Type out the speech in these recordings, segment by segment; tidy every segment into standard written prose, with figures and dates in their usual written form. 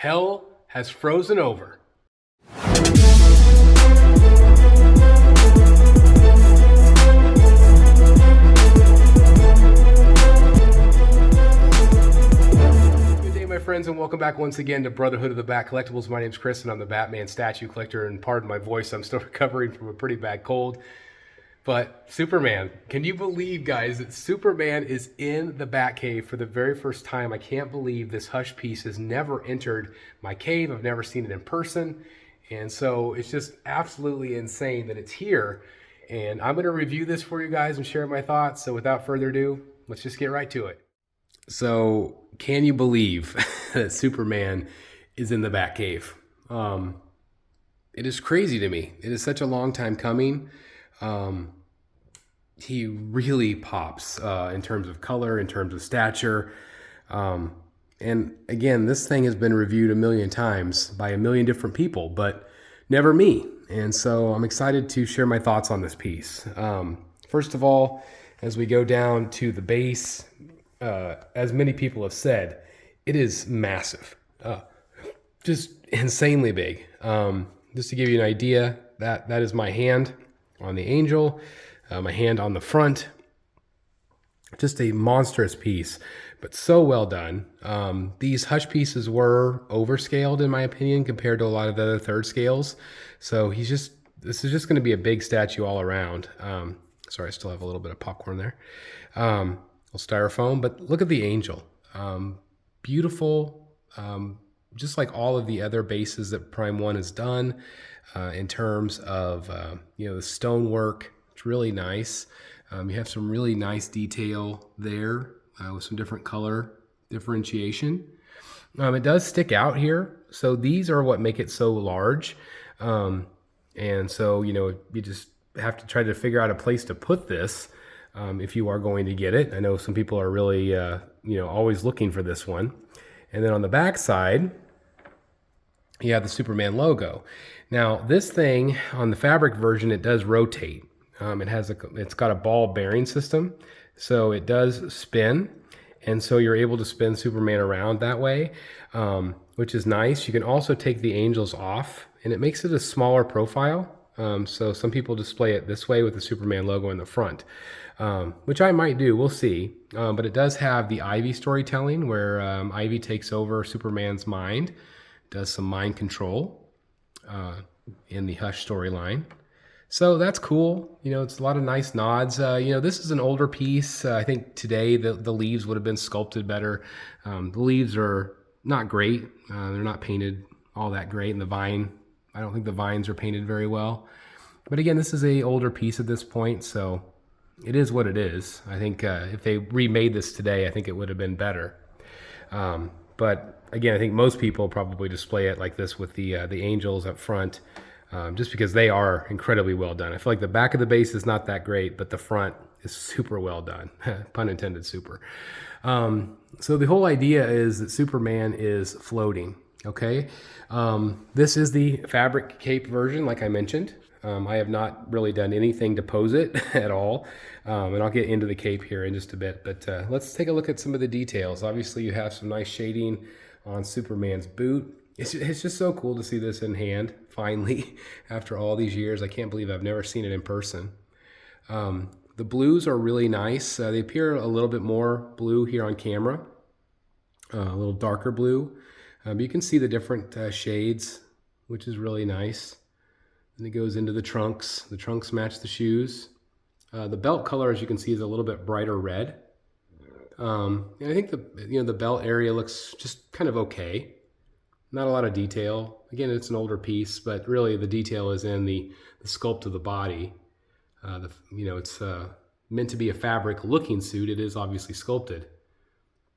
Hell has frozen over. Good day, my friends, and welcome back once again to Brotherhood of the Bat Collectibles. My name's Chris, and I'm the Batman statue collector, and pardon my voice, I'm still recovering from a pretty bad cold. But Superman, can you believe, guys, that Superman is in the Batcave for the very first time? I can't believe this Hush piece has never entered my cave. I've never seen it in person. And so it's just absolutely insane that it's here. And I'm going to review this for you guys and share my thoughts. So without further ado, let's just get right to it. So can you believe that Superman is in the Batcave? It is crazy to me. It is such a long time coming. He really pops in terms of color, in terms of stature. And again, this thing has been reviewed a million times by a million different people, but never me. And so I'm excited to share my thoughts on this piece. First of all, as we go down to the base, as many people have said, it is massive, just insanely big. Just to give you an idea, that is my hand on the angel, my hand on the front. Just a monstrous piece, but so well done. These Hush pieces were overscaled in my opinion compared to a lot of the other third scales. So this is just going to be a big statue all around. Sorry, I still have a little bit of popcorn there. Little styrofoam, but look at the angel. Beautiful, just like all of the other bases that Prime 1 has done. In terms of the stonework, it's really nice. You have some really nice detail there with some different color differentiation. It does stick out here, so these are what make it so large. And so you just have to try to figure out a place to put this if you are going to get it. I know some people are really always looking for this one. And then on the back side, you have the Superman logo. Now this thing on the fabric version, it does rotate. It's got a ball bearing system, so it does spin, and so you're able to spin Superman around that way, which is nice. You can also take the angels off, and it makes it a smaller profile. So some people display it this way with the Superman logo in the front, which I might do. We'll see. But it does have the Ivy storytelling, where Ivy takes over Superman's mind, does some mind control in the Hush storyline. So that's cool. It's a lot of nice nods. This is an older piece. I think today the leaves would have been sculpted better. The leaves are not great. They're not painted all that great. And the vine, I don't think the vines are painted very well. But again, this is a older piece at this point, so it is what it is. I think if they remade this today, I think it would have been better. But again, I think most people probably display it like this with the angels up front, just because they are incredibly well done. I feel like the back of the base is not that great, but the front is super well done. Pun intended, super. So the whole idea is that Superman is floating, okay? This is the fabric cape version, like I mentioned. I have not really done anything to pose it at all. And I'll get into the cape here in just a bit, but let's take a look at some of the details. Obviously you have some nice shading on Superman's boot. It's just so cool to see this in hand, finally, after all these years. I can't believe I've never seen it in person. The blues are really nice. They appear a little bit more blue here on camera, a little darker blue. You can see the different shades, which is really nice. And it goes into the trunks. The trunks match the shoes. The belt color, as you can see, is a little bit brighter red. And I think the belt area looks just kind of okay. Not a lot of detail. Again, it's an older piece, but really the detail is in the sculpt of the body. It's meant to be a fabric looking suit. It is obviously sculpted,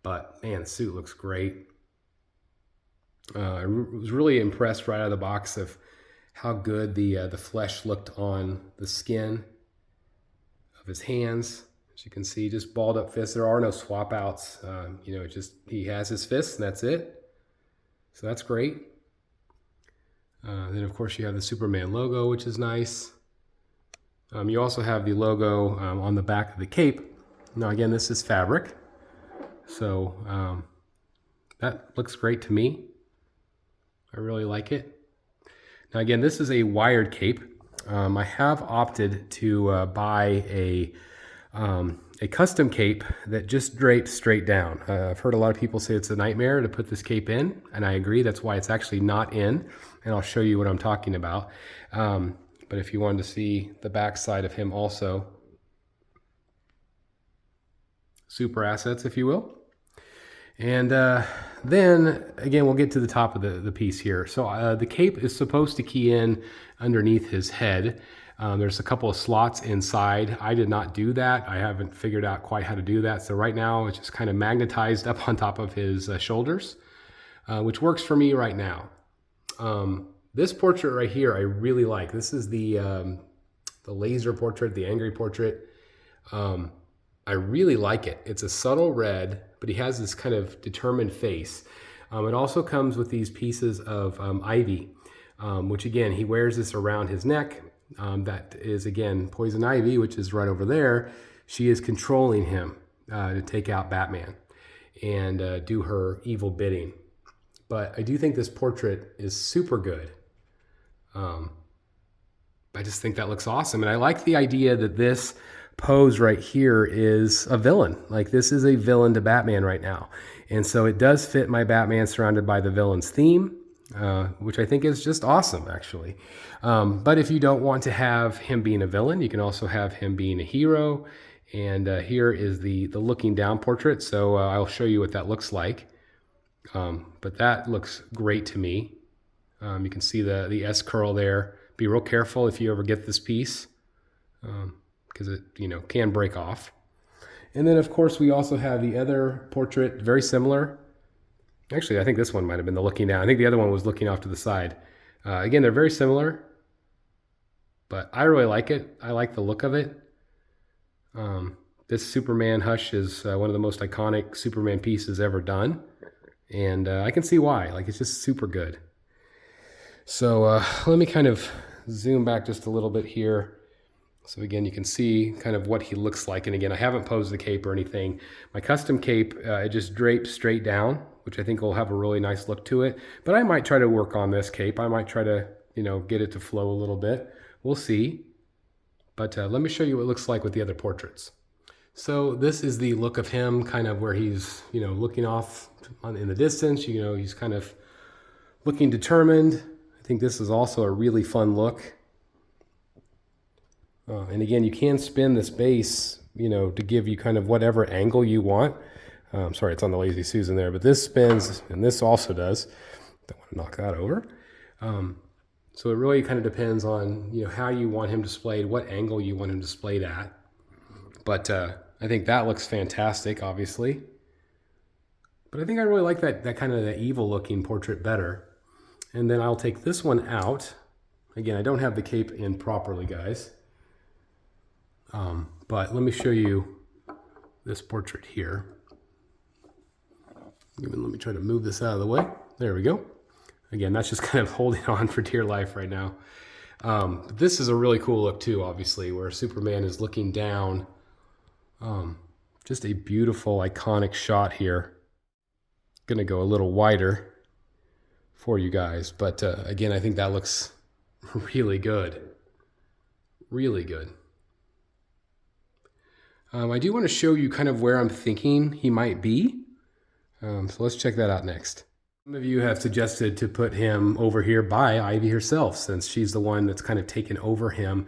but man, the suit looks great. I was really impressed right out of the box of how good the flesh looked on the skin of his hands. As you can see, just balled up fists. There are no swap outs. He has his fists and that's it. So that's great. Then of course you have the Superman logo, which is nice. You also have the logo on the back of the cape. Now again, this is fabric. So that looks great to me. I really like it. Now again, this is a wired cape. I have opted to buy a custom cape that just drapes straight down. I've heard a lot of people say it's a nightmare to put this cape in, and I agree. That's why it's actually not in, and I'll show you what I'm talking about. But if you wanted to see the back side of him also, super assets, if you will. And then again, we'll get to the top of the piece here. So the cape is supposed to key in underneath his head. There's a couple of slots inside. I did not do that. I haven't figured out quite how to do that. So right now it's just kind of magnetized up on top of his shoulders, which works for me right now. This portrait right here, I really like. This is the laser portrait, the angry portrait. I really like it. It's a subtle red, but he has this kind of determined face. It also comes with these pieces of ivy, which again, he wears this around his neck. That is, again, Poison Ivy, which is right over there. She is controlling him to take out Batman and do her evil bidding. But I do think this portrait is super good. I just think that looks awesome. And I like the idea that this pose right here is a villain. Like, this is a villain to Batman right now. And so it does fit my Batman surrounded by the villain's theme, which I think is just awesome, actually. But if you don't want to have him being a villain, you can also have him being a hero. And here is the looking down portrait. So I'll show you what that looks like. But that looks great to me. You can see the S curl there. Be real careful if you ever get this piece, because it can break off. And then of course we also have the other portrait, very similar. Actually, I think this one might have been the looking down. I think the other one was looking off to the side. Again, they're very similar, but I really like it. I like the look of it. This Superman Hush is one of the most iconic Superman pieces ever done. And I can see why. Like, it's just super good. So let me kind of zoom back just a little bit here. So again, you can see kind of what he looks like. And again, I haven't posed the cape or anything. My custom cape, it just drapes straight down, which I think will have a really nice look to it. But I might try to work on this cape. I might try to, get it to flow a little bit. We'll see. But let me show you what it looks like with the other portraits. So this is the look of him, kind of where he's, looking off in the distance. He's kind of looking determined. I think this is also a really fun look. And again, you can spin this base, to give you kind of whatever angle you want. Sorry, it's on the Lazy Susan there, but this spins, and this also does. Don't want to knock that over. So it really kind of depends on, how you want him displayed, what angle you want him displayed at. But I think that looks fantastic, obviously. But I think I really like that kind of the evil looking portrait better. And then I'll take this one out. Again, I don't have the cape in properly, guys. But let me show you this portrait here. Even let me try to move this out of the way. There we go. Again, that's just kind of holding on for dear life right now. This is a really cool look too, obviously, where Superman is looking down. Just a beautiful, iconic shot here. Gonna go a little wider for you guys, but again, I think that looks really good. Really good. I do want to show you kind of where I'm thinking he might be. So let's check that out next. Some of you have suggested to put him over here by Ivy herself, since she's the one that's kind of taken over him.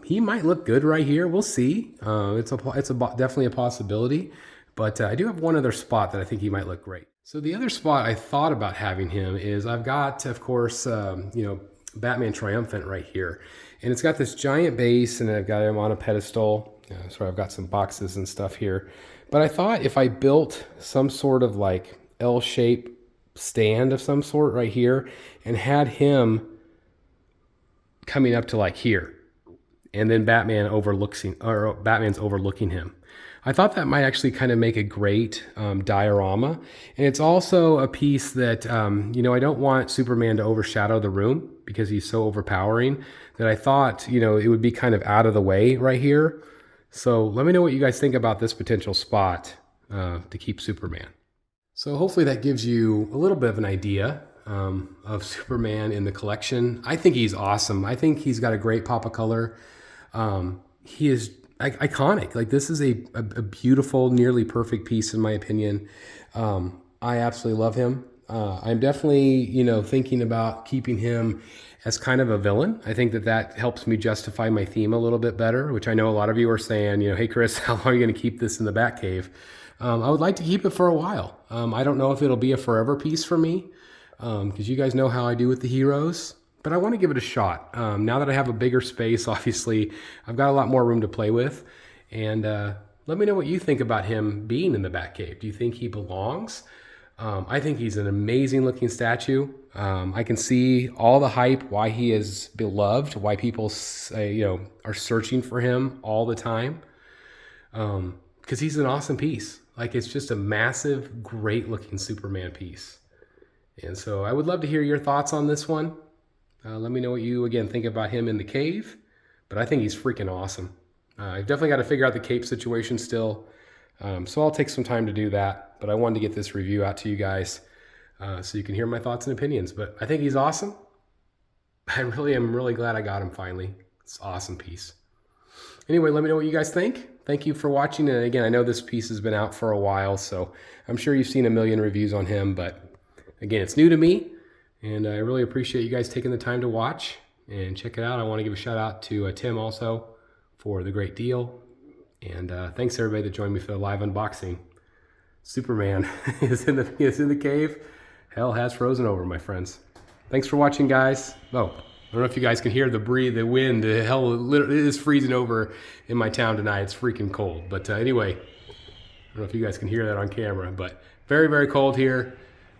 He might look good right here. We'll see. It's definitely a possibility. But I do have one other spot that I think he might look great. So the other spot I thought about having him is I've got, of course, Batman Triumphant right here. And it's got this giant base, and I've got him on a pedestal. So I've got some boxes and stuff here. But I thought if I built some sort of L-shaped stand of some sort right here and had him coming up to here, and then Batman's overlooking him. I thought that might actually kind of make a great diorama. And it's also a piece that, I don't want Superman to overshadow the room because he's so overpowering, that I thought, it would be kind of out of the way right here. So let me know what you guys think about this potential spot to keep Superman. So hopefully that gives you a little bit of an idea of Superman in the collection. I think he's awesome. I think he's got a great pop of color. He is iconic. Like, this is a beautiful, nearly perfect piece in my opinion. I absolutely love him. I'm definitely, thinking about keeping him as kind of a villain. I think that helps me justify my theme a little bit better, which I know a lot of you are saying, hey Chris, how long are you going to keep this in the Batcave? I would like to keep it for a while. I don't know if it'll be a forever piece for me, because you guys know how I do with the heroes, but I want to give it a shot. Now that I have a bigger space, obviously, I've got a lot more room to play with. And let me know what you think about him being in the Batcave. Do you think he belongs? I think he's an amazing looking statue. I can see all the hype, why he is beloved, why people say, are searching for him all the time. Because he's an awesome piece. Like, it's just a massive, great looking Superman piece. And so I would love to hear your thoughts on this one. Let me know what you, again, think about him in the cave. But I think he's freaking awesome. I've definitely got to figure out the cape situation still. So I'll take some time to do that. But I wanted to get this review out to you guys so you can hear my thoughts and opinions. But I think he's awesome. I really am really glad I got him finally. It's an awesome piece. Anyway, let me know what you guys think. Thank you for watching. And again, I know this piece has been out for a while, so I'm sure you've seen a million reviews on him. But again, it's new to me. And I really appreciate you guys taking the time to watch and check it out. I want to give a shout out to Tim also for the great deal. And thanks everybody that joined me for the live unboxing. Superman is in the cave. Hell has frozen over, my friends. Thanks for watching, guys. Oh, I don't know if you guys can hear the wind. Hell, it is freezing over in my town tonight. It's freaking cold. But anyway, I don't know if you guys can hear that on camera, but very, very cold here.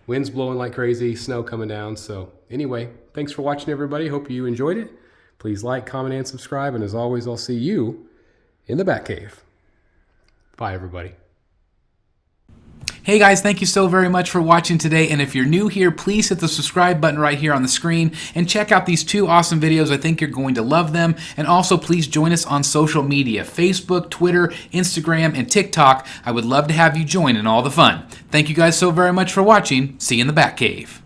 Wind's blowing like crazy, snow coming down. So anyway, thanks for watching, everybody. Hope you enjoyed it. Please like, comment, and subscribe. And as always, I'll see you in the Batcave. Bye, everybody. Hey guys, thank you so very much for watching today, and if you're new here, please hit the subscribe button right here on the screen and check out these two awesome videos. I think you're going to love them. And also please join us on social media, Facebook, Twitter, Instagram, and TikTok. I would love to have you join in all the fun. Thank you guys so very much for watching. See you in the Batcave.